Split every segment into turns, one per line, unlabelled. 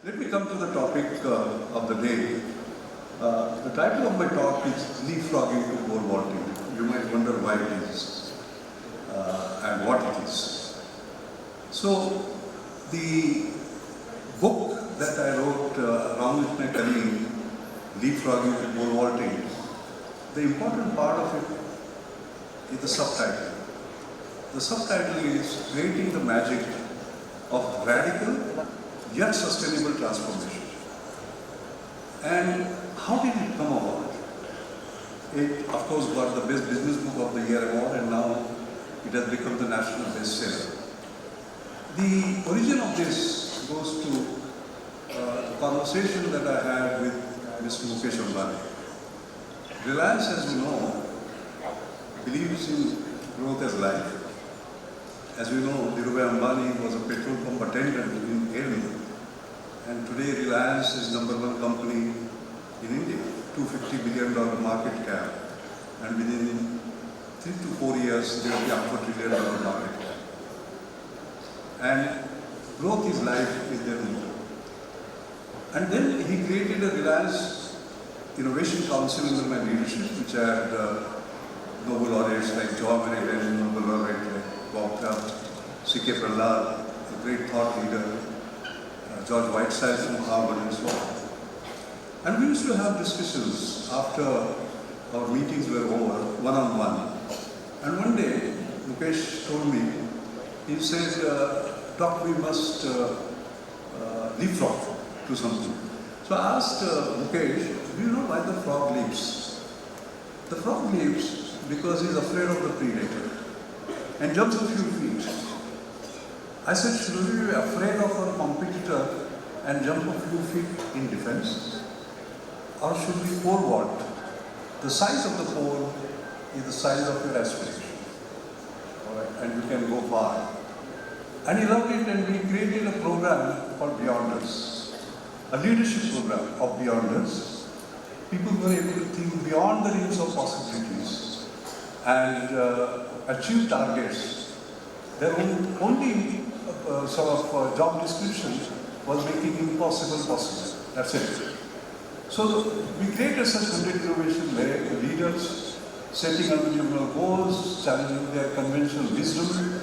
Let me come to the topic of the day. The title of my talk is Leapfrogging to Pole Vaulting. You might wonder why it is and what it is. So, the book that I wrote along with my colleague, Leapfrogging to Pole Vaulting, the important part of it is the subtitle. The subtitle is Creating the Magic of Radical yet Sustainable Transformation. And how did it come about? It, of course, got the Best Business Book of the Year award, and now it has become the national bestseller. The origin of this goes to the conversation that I had with Mr. Mukesh Ambani. Reliance, as you know, believes in growth as life. As you know, Vibhushan Ambani was a petrol pump attendant in Delhi, and today Reliance is #1 company in India, $250 billion market cap, and within 3 to 4 years they will be up to $1 trillion market cap. And growth is life is their motto. And then he created a Reliance Innovation Council under my leadership, which had Nobel laureates like John Marie, Nobel laureate like Bob Kraft, C.K. Prahlad, a great thought leader, George Whiteside from Harvard, and so on. And we used to have discussions after our meetings were over, one-on-one. And one day, Mukesh told me, he said, Doc, we must leapfrog to something. So I asked Mukesh, do you know why the frog leaps? The frog leaps because he's afraid of the predator and jumps a few feet. I said, should we be afraid of our competitor and jump a few feet in defense? Or should we pole vault? The size of the pole is the size of your aspiration. All right, and you can go far. And he loved it, and we created a program called Beyonders, a leadership program of Beyonders. People were able to think beyond the realms of possibilities and achieve targets. Their only job description was making impossible possible. That's it. So we created such 100 innovation leaders, setting unbelievable goals, challenging their conventional wisdom,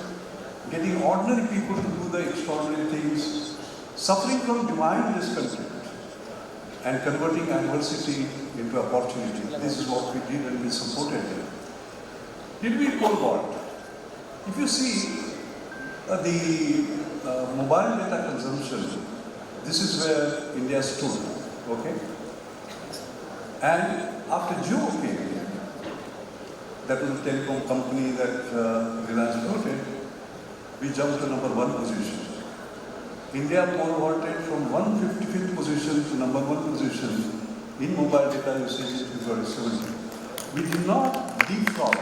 getting ordinary people to do the extraordinary things, suffering from divine discontent, and converting adversity into opportunity. This is what we did, and we supported them. Did we pole vault? If you see the mobile data consumption, this is where India stood, okay? And after Jio came, that was a telecom company that Reliance floated, we jumped to #1 position. India pole vaulted from 155th position to #1 position in mobile data usage in 2017. We did not leapfrog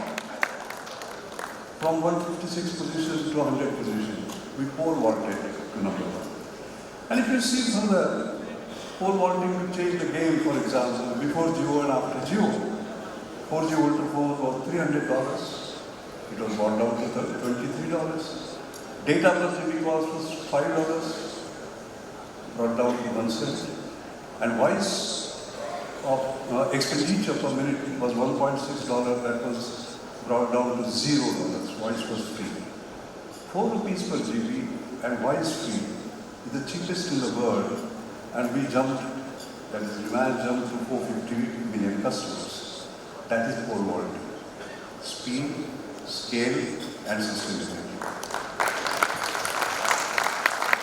from 156 position to 100 position. We pole vaulted to #1. And if you see further, pole vaulting will change the game. For example, before Jio and after Jio, 4G Ultraphone was $300. It was brought down to $23. Data plus GB cost was $5, brought down to 1 cent. And voice of expenditure per minute was $1.6. That was brought down to $0. Voice was free. 4 rupees per GB and voice free is the cheapest in the world, and we jumped, that is, Reliance jumped to 450 million customers. That is pole vaulting. Speed, scale, and sustainability.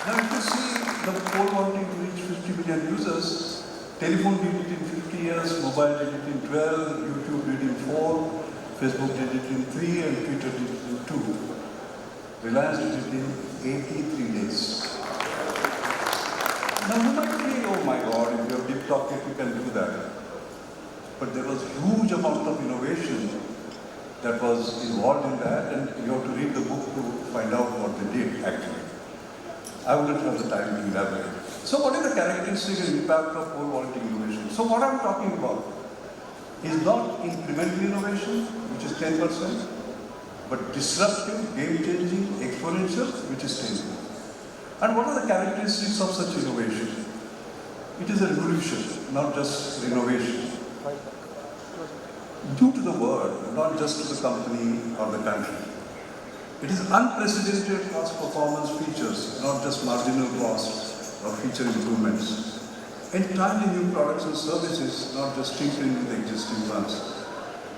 Now, if you see the pole vaulting to reach 50 million users, telephone did it in 50 years, mobile did it in 12, YouTube did it in 4, Facebook did it in 3, and Twitter did it in 2. Reliance did it in 83 days. Now, you might think, oh my God, if you're deep pocket, you can do that. But there was huge amount of innovation that was involved in that, and you have to read the book to find out what they did, actually. I wouldn't have the time to elaborate. So what is the characteristic and impact of pole vaulting innovation? So what I'm talking about is not incremental innovation, which is 10%, but disruptive, game-changing, exponential, which is 10%. And what are the characteristics of such innovation? It is a revolution, not just innovation. Due to the world, not just to the company or the country. It is unprecedented cost performance features, not just marginal cost or feature improvements. Entirely new products and services, not just tinkering with the existing ones.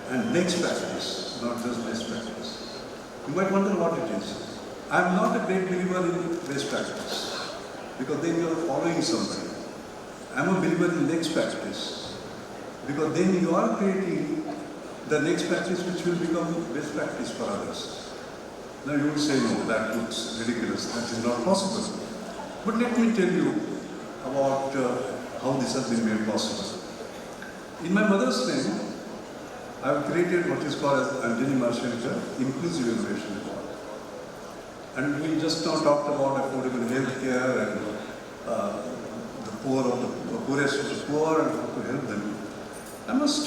And next practice, not just best practice. You might wonder what it is. I am not a great believer in best practice, because then you are following somebody. I am a believer in next practice, because then you are creating the next practice which will become best practice for others. Now you will say, no, that looks ridiculous, that is not possible. But let me tell you about how this has been made possible. In my mother's name, I have created what is called as Raghunath Mashelkar Inclusive Innovation Award. And we just now talked about affordable healthcare and the poor of the poorest of the poor and how to help them. I must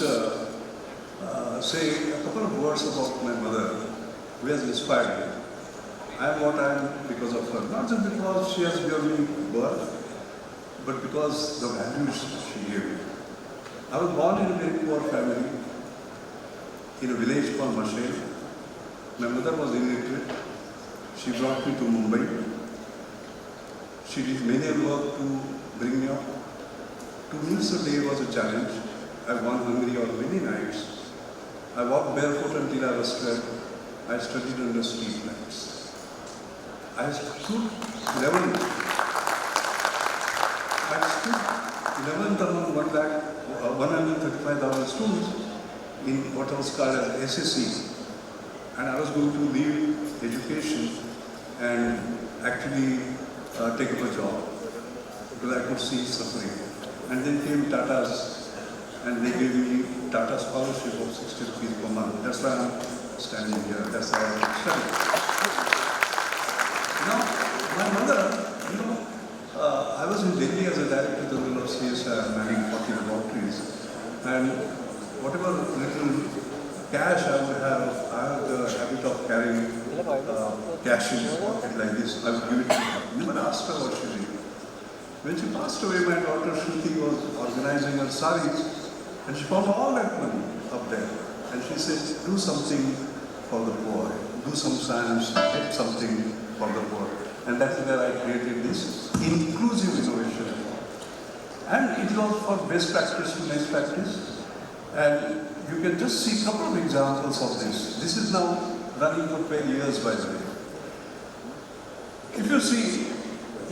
say a couple of words about my mother, who has inspired me. I am what I am because of her, not just because she has given me birth, but because the values she gave me. I was born in a very poor family, in a village called Mashel. My mother was illiterate. She brought me to Mumbai. She did many work to bring me up. 2 meals a day was a challenge. I went hungry on many nights. I walked barefoot until I was 12. I studied under street lights. I stood 11th among 135,000 students in what was called as SSC. And I was going to leave education and actually take up a job, because I could see suffering. And then came Tata's, and they gave me Tata scholarship of 60 rupees per month. That's why I'm standing here. That's why I'm studying. Now, my mother, I was in Delhi as a director general of CSI, managing 40 laboratories, and whatever little cash I would have, I have the habit of carrying cash in my pocket like this. I would give it to her. Never asked her what she did. When she passed away, my daughter Shruti was organizing her saris, and she found all that money up there. And she said, do something for the poor, do some science, get something for the poor. And that's where I created this inclusive innovation. And it was for best practice to next practice. And you can just see a couple of examples of this. This is now running for 12 years, by the way. If you see,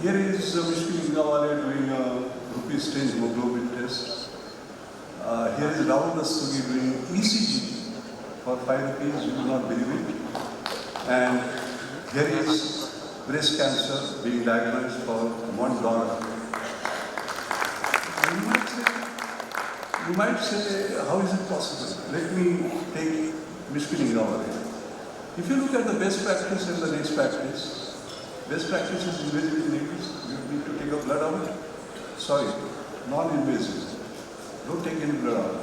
here is Mishkin Ingawale doing a rupees 10 hemoglobin test. Here is Raghunath Mashelkar doing ECG for 5 rupees, you will not believe it. And here is breast cancer being diagnosed for $1. You might say, how is it possible? Let me take Mishkin Ingawale. If you look at the best practice and the next practice, best practice is invasive needles. You need to take a blood out. Sorry, non-invasive. Don't take any blood out.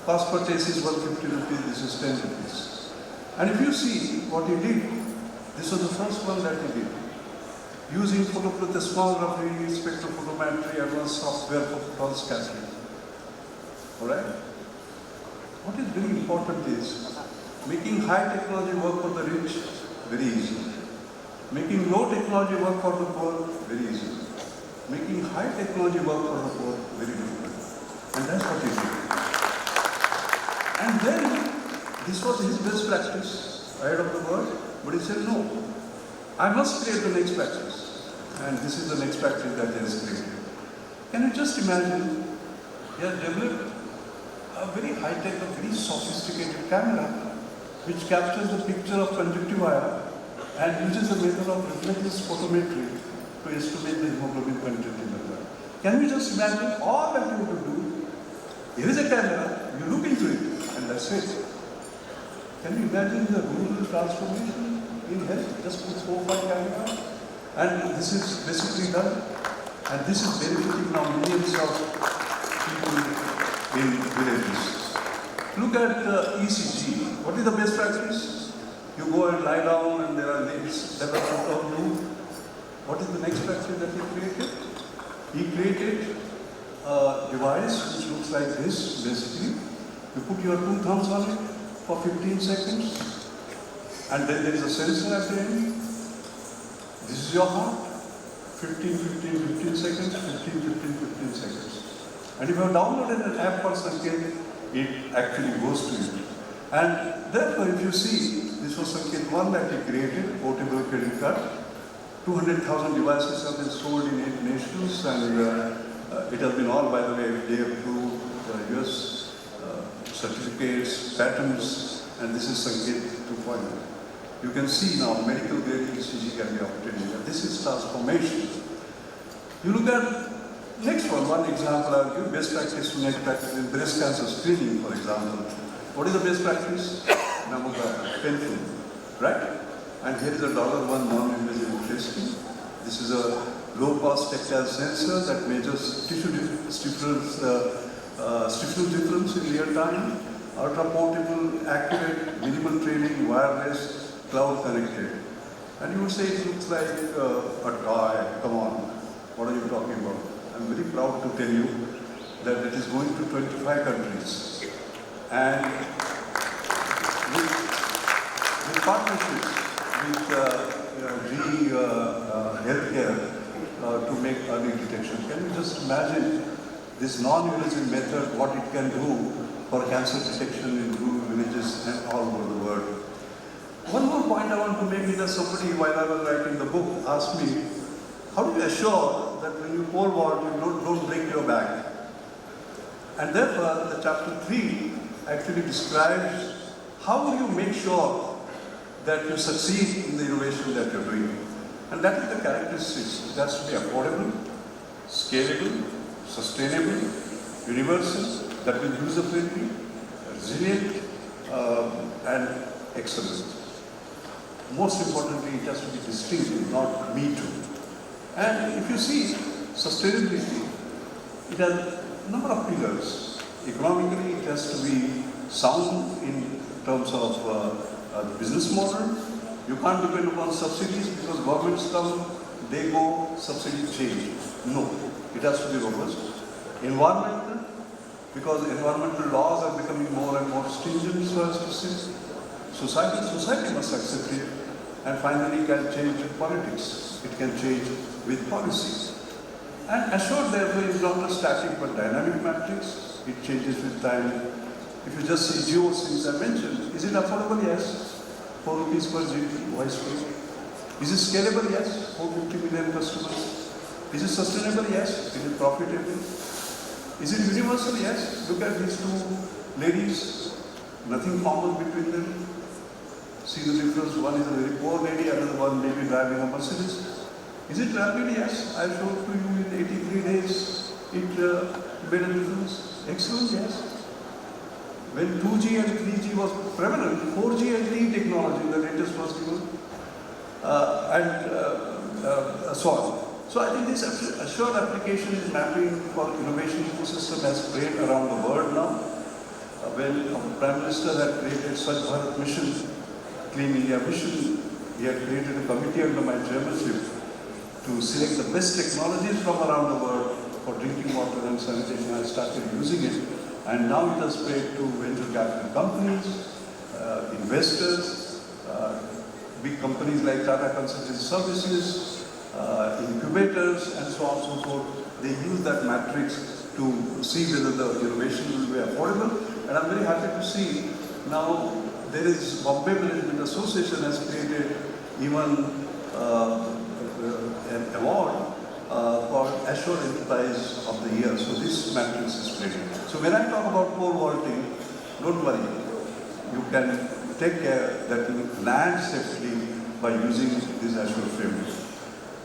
Cost per test is 150 rupees, this is 10 rupees. And if you see what he did, this was the first one that he did. Using photosmography, spectrophotometry, advanced software for pulse scattering. Alright? What is very important is making high technology work for the rich, very easy. Making low technology work for the poor, very easy. Making high technology work for the poor, very difficult. And that's what he did. And then, this was his best practice, ahead of the world, but he said, no, I must create the next practice. And this is the next practice that he has created. Can you just imagine, he has developed a very high-tech, a very sophisticated camera, which captures the picture of conjunctiva and uses the method of reflectless photometry to estimate the hemoglobin content in the blood. Can we just imagine all that you have to do? Here is a camera, you look into it, and that's it. Can you imagine the rural transformation in health? Just put 4 or 5 cameras, and this is basically done. And this is benefiting now millions of people in villages. Look at ECG. What is the best practice? You go and lie down and there are leaves developed of you. What is the next practice that he created? He created a device which looks like this, basically. You put your two thumbs on it for 15 seconds, and then there is a sensor at the end. This is your heart. 15, 15, 15 seconds, 15, 15, 15 seconds. And if you have downloaded an app for Sanket, it actually goes to you. And therefore, if you see, this was Sanket 1 that he created, portable credit card. 200,000 devices have been sold in 8 nations, and it has been all, by the way, FDA approved, US certificates, patents, and this is Sanket 2.0. You can see now medical grade ECG can be obtained. This is transformation. You look at next one example I'll give, best practice to next practice in breast cancer screening, for example. What is the best practice? Mammogram, painful, right? And here is a $1 non-invasive testing. This is a low-cost tactile sensor that measures tissue stiffness difference in real time, ultra-portable, accurate, minimal training, wireless, cloud connected. And you would say it looks like a toy. Come on, what are you talking about? I'm very proud to tell you that it is going to 25 countries. And with partnerships with GE Healthcare to make early detection. Can you just imagine this non-invasive method, what it can do for cancer detection in rural villages and all over the world? One more point I want to make is that somebody, while I was writing the book, asked me, how do you assure that when you pole vault, you don't break your back? And therefore, the chapter 3 actually describes how do you make sure that you succeed in the innovation that you're doing. And that is the characteristics. It has to be affordable, scalable, sustainable, universal, that will be user-friendly, resilient, and excellent. Most importantly, it has to be distinctive, not me too. And if you see sustainability, it has a number of pillars. Economically, it has to be sound in terms of the business model. You can't depend upon subsidies because governments come, they go, subsidy change. No, it has to be robust. Environmental, because environmental laws are becoming more and more stringent, so as to say. Society must accept it. And finally, it can change with politics. It can change with policies. And assured, therefore, is not a static but dynamic matrix. It changes with time. If you just see Jio, since I mentioned, is it affordable? Yes. 4 rupees per GB, voice free. Is it scalable? Yes. 450 million customers. Is it sustainable? Yes. Is it profitable? Is it universal? Yes. Look at these two ladies. Nothing common between them. See the difference. One is a very poor lady, another one maybe driving a Mercedes. Is it rapid? Yes. I showed to you in 83 days. It made a difference. Excellent, yes. When 2G and 3G was prevalent, 4G and LTE technology, the latest was given, and so on. So I think this assured application is mapping for innovation ecosystem has spread around the world now. When our Prime Minister had created Swachh Bharat Mission, Clean India Mission, he had created a committee under my chairmanship to select the best technologies from around the world for drinking water and sanitation. I started using it. And now it has spread to venture capital companies, investors, big companies like Tata Consultancy Services, incubators, and so on and so forth. They use that matrix to see whether the innovation will be affordable. And I'm very happy to see now there is Bombay Management Association has created even an award for Assured Enterprise of the Year. So this matrix is spreading. So when I talk about pole vaulting, don't worry. You can take care that you land safely by using this Assured framework.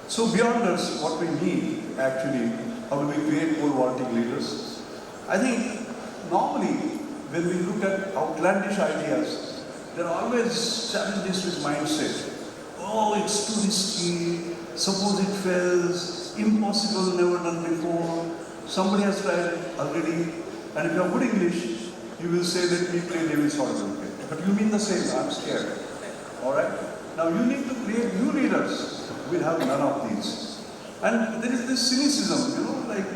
So beyond us, what we need actually, how do we create pole vaulting leaders? I think normally when we look at outlandish ideas, there are always challenges with mindset. Oh, it's too risky. Suppose it fails. Impossible, never done before. Somebody has tried it already. And if you have good English, you will say, let me play devil's advocate. But you mean the same, I'm scared. Alright? Now you need to create new leaders. We have none of these. And there is this cynicism, like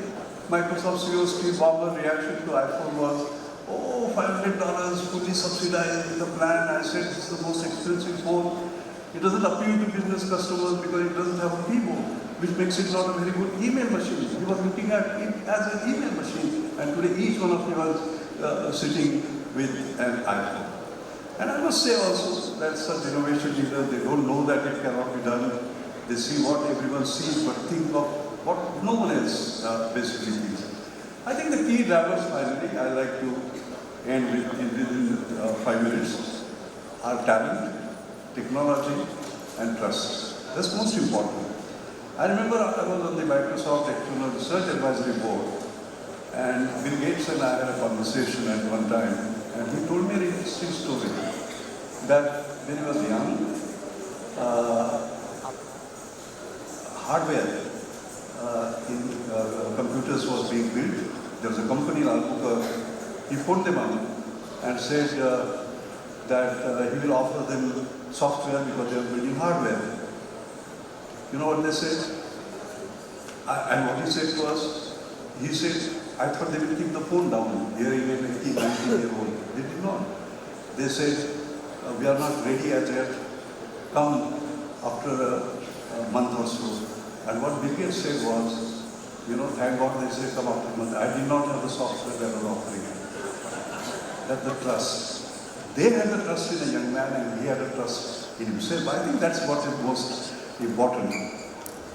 Microsoft CEO Steve Ballmer reaction to iPhone was, oh, $500 fully subsidized with the plan. I said, this is the most expensive phone. It doesn't appeal to business customers because it doesn't have a keyboard, which makes it not a very good email machine. He was looking at it as an email machine, and today each one of you is sitting with an iPhone. And I must say also that such innovation leaders, they don't know that it cannot be done. They see what everyone sees, but think of what no one else basically thinks. I think the key drivers, finally, I like to end within 5 minutes, are talent, technology, and trust. That's most important. I remember I was on the Microsoft External Research Advisory Board, and Bill Gates and I had a conversation at one time, and he told me an interesting story that when he was young, hardware in computers was being built. There was a company in Albuquerque. He phoned them up and said that he will offer them software because they are building hardware. You know what they said? And what he said to us, he said, I thought they will keep the phone down. Here he was 18, 19-year-old. They did not. They said, we are not ready as yet. Come after a month or so. And what Bill Gates said was, you know, thank God they said come after a month. I did not have the software they were offering. That's the trust. They had the trust in a young man and he had a trust in himself. I think that's what is most important.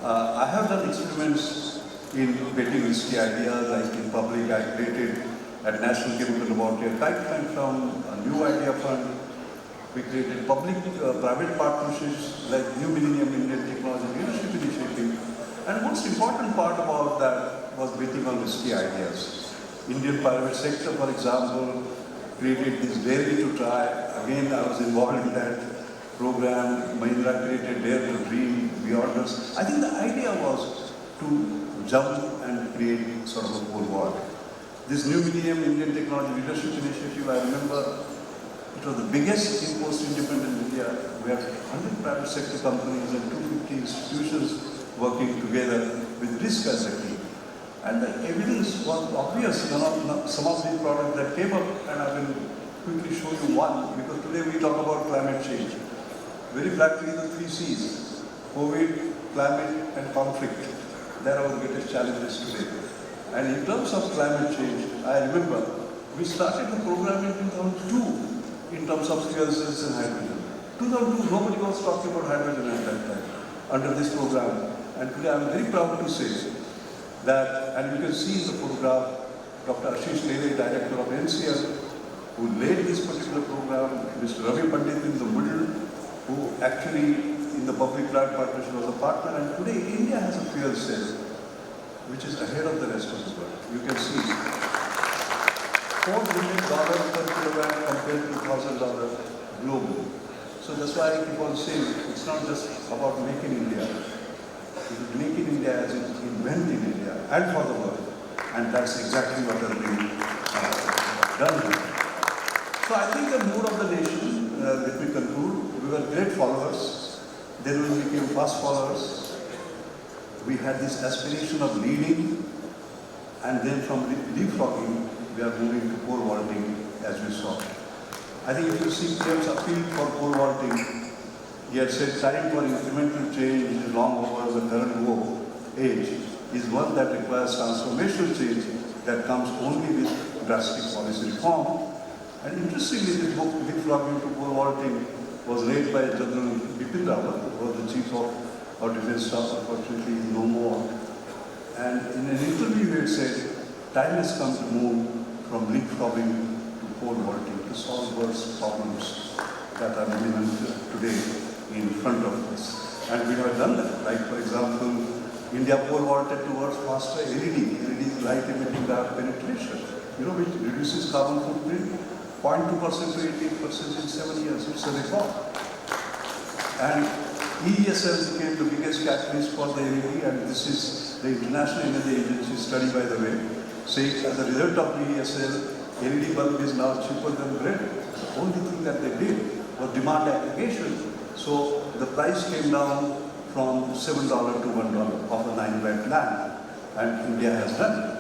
I have done experiments in getting risky ideas, like in public. I created at National Chemical Laboratory a kite fund from a new idea fund. We created public-private partnerships like New Millennium Indian Technology Leadership Initiative. And most important part about that was betting on risky ideas. Indian private sector, for example, created this Dare to Try. Again, I was involved in that program. Mahindra created Dare to Dream, Beyond Us. I think the idea was to jump and create sort of a whole world. This New Millennium Indian Technology Leadership Initiative, I remember it was the biggest in post-independent India. We had 100 private sector companies and 250 institutions working together with risk as a key. And the evidence was obvious. Some of the products that came up, and I will quickly show you one, because today we talk about climate change. Very flatly, the 3 C's: COVID, climate, and conflict. They are our greatest challenges today. And in terms of climate change, I remember we started the program in 2002 in terms of fuel cells and hydrogen. 2002, nobody was talking about hydrogen at that time under this program. And today I'm very proud to say that, and you can see in the photograph, Dr. Ashish Lele, Director of NCL, who led this particular program, Mr. Ravi Pandit in the middle, who actually in the public-private partnership was a partner, and today India has a fuel cell which is ahead of the rest of the world. You can see $4 billion per kilowatt compared to $1,000 globally. So that's why I keep on saying it's not just about making India. It is making India as in inventing India and for the world. And that's exactly what has been done here. So I think the mood of the nation, let me conclude, we were great followers. Then we became fast followers. We had this aspiration of leading, and then from leapfrogging, we are moving to pole vaulting, as we saw. I think if you see James' appeal for pole vaulting, he had said time for incremental change is long over. The current age is one that requires transformational change that comes only with drastic policy reform. And interestingly, the book Leapfrogging to Pole Vaulting was led by General Bipin Rawat, who was the chief of our defense staff, unfortunately no more. And in an interview he had said, time has come to move from leapfrogging to pole vaulting to solve world's problems that are imminent today in front of us. And we have done that. Like, for example, India pole vaulted towards faster LED. LED is light emitting diode penetration, which reduces carbon footprint 0.2% to 88% in 7 years. It's a record. And EESL became the biggest catalyst for the LED, and this is the International Energy Agency study, by the way, saying as a result of EESL, LED bulb is now cheaper than bread. The only thing that they did was demand aggregation. So the price came down from $7 to $1 of a 9-watt lamp, and India has done it.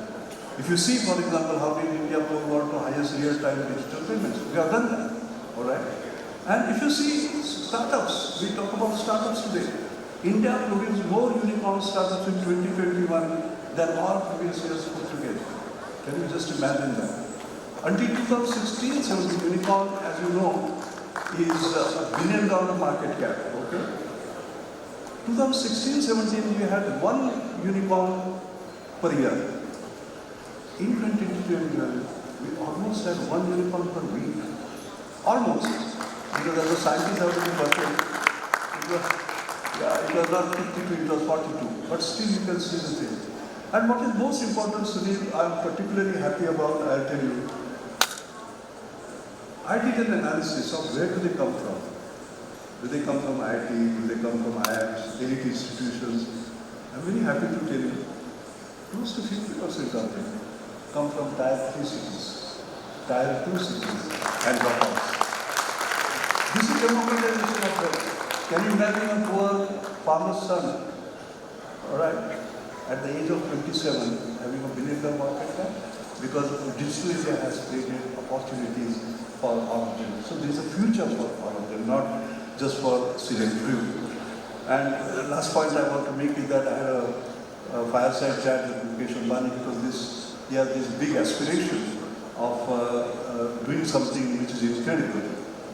If you see, for example, how did India move on to highest real-time digital payments? We have done that, all right? And if you see startups, we talk about startups today. India produced more unicorn startups in 2021 than all previous years put together. Can you just imagine that? Until 2016, 17 unicorn, as you know, is a $1 billion market cap, okay? 2016-17, we had one unicorn per year. In 2021, we almost had one unicorn per week. Almost. Because as a scientist, I was in Berkeley. It was not 52, it was 42. But still you can see the thing. And what is most important, Sunil, I'm particularly happy about, I'll tell you. I did an analysis of where do they come from. Do they come from IIT? Do they come from IIMs, elite institutions? I'm very happy to tell you, close to 50% of them come from Tier 3 cities, Tier 2 cities, and dropouts. This is democratization of wealth. Can you imagine a poor farmer's son, all right, at the age of 27, having $1 billion market cap? Because digital India has created opportunities for all of them. So there is a future for all of them, not just for select few. And last point I want to make is that I had a fireside chat with Mukesh Ambani because he has this big aspiration of doing something which is incredible.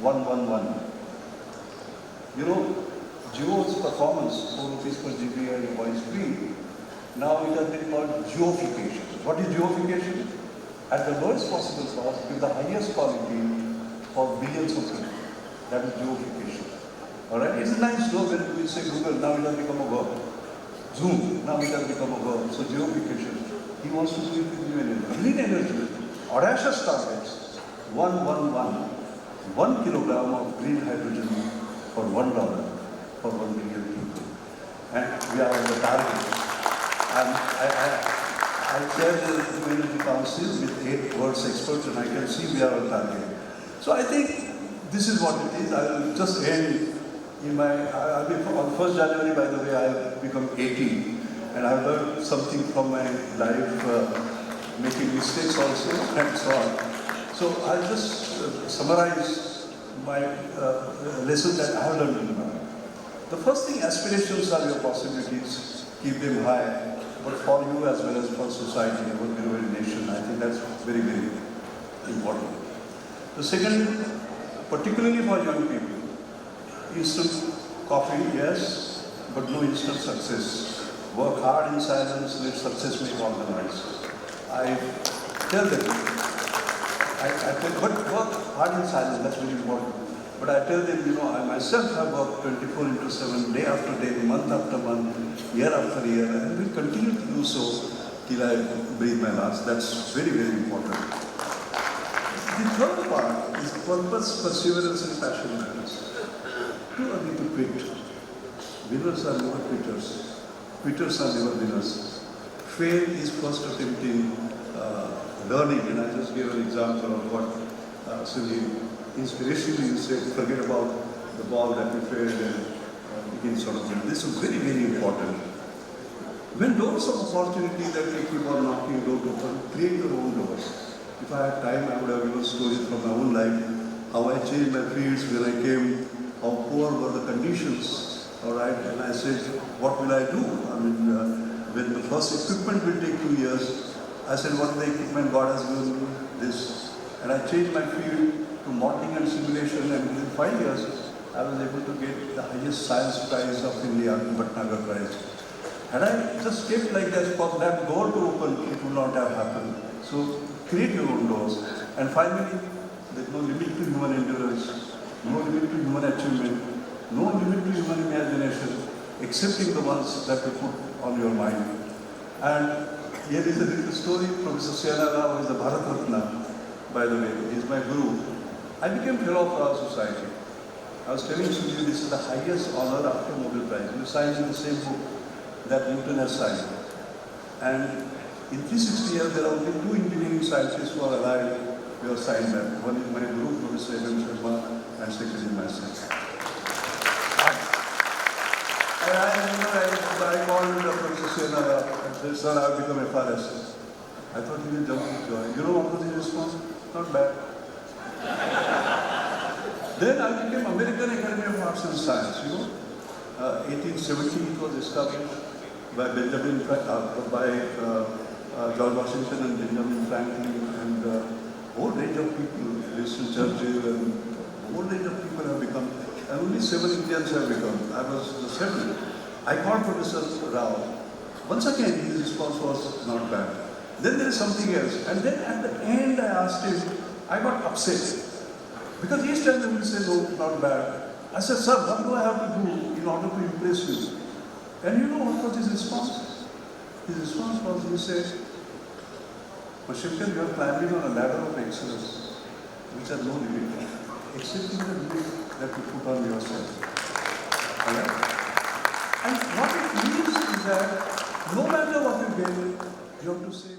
111. You know, Jio's performance, 4 rupees per GB and voice free, now it has been called geofication. What is geofication? At the lowest possible cost, with the highest quality for billions of people. That is geofication. Alright, it's a nice joke when we say Google, now it has become a verb. Zoom, now it has become a verb. So geofication. He wants to do it with new energy. Green energy, audacious targets, 111, 1 kilogram of green hydrogen for $1 for 1 million people. And we are on the target. And I chair the New Energy Council with 8 world's experts and I can see we are on target. So I think this is what it is. I will just end in I'll be on 1st January, by the way, I'll become 80. And I've learned something from my life, making mistakes also, and so on. So I'll just summarize my lessons that I have learned in my life. The first thing, aspirations are your possibilities. Keep them high, but for you as well as for society, our beloved nation. I think that's very, very important. The second, particularly for young people, instant coffee, yes, but no instant success. Work hard in silence, let success make all the noise. I tell them, but work hard in silence, that's very important. But I tell them, you know, I myself have worked 24/7, day after day, month after month, year after year, and will continue to do so till I breathe my last. That's very, very important. The third part is purpose, perseverance, and passion matters. Too early to quit. Winners are never quitters. Quitters are never winners. Fail is first attempt in learning, and I just gave an example of what Sunil inspirationally you said, forget about the ball that we failed and begin sort of. This is very, very important. When doors of opportunity that we keep on knocking, don't open, create your own doors. If I had time, I would have given stories from my own life, how I changed my fields when I came, how poor were the conditions. All right, and I said, what will I do? I mean, when the first equipment will take 2 years, I said, what is the equipment God has given me? This. And I changed my field to modeling and simulation, and within 5 years, I was able to get the highest science prize of India, Bhatnagar Prize. Had I just kept like that, for that door to open, it would not have happened. So, create your own doors. And finally, there's no limit to human endurance, no limit to human achievement, no limit to human imagination, excepting the ones that you put on your mind. And here is a little story. Professor Sianaga, who is the Bharat Ratna, by the way, he is my guru. I became fellow of our society. I was telling Sujit, this is the highest honor after Nobel Prize. You signed in the same book that Newton has signed. And in 360 years, there are only 2 engineering scientists who are alive who have signed that. One is my guru, Professor Sharma, and second is myself. I remember I called Professor Sianaga and said, sir, I have become FRS. I thought he will jump with joy. You know what was his response? Not bad. Then I became American Academy of Arts and Science, you know. 1870 it was established by George Washington and Benjamin Franklin, and a whole range of people, Winston Churchill, and a whole range of people have become, and only 7 Indians have become. I was the 7th. I called Professor Rao. Once again, his response was not bad. Then there is something else. And then at the end I asked him, I got upset. Because each time they will say, no, not bad. I said, sir, what do I have to do in order to impress you? And you know what was his response? His response was, he said, Mashelkar, you are climbing on a ladder of excellence, which has no limit, except in the limit that you put on yourself. Alright? And what it means is that no matter what you get, you have to say,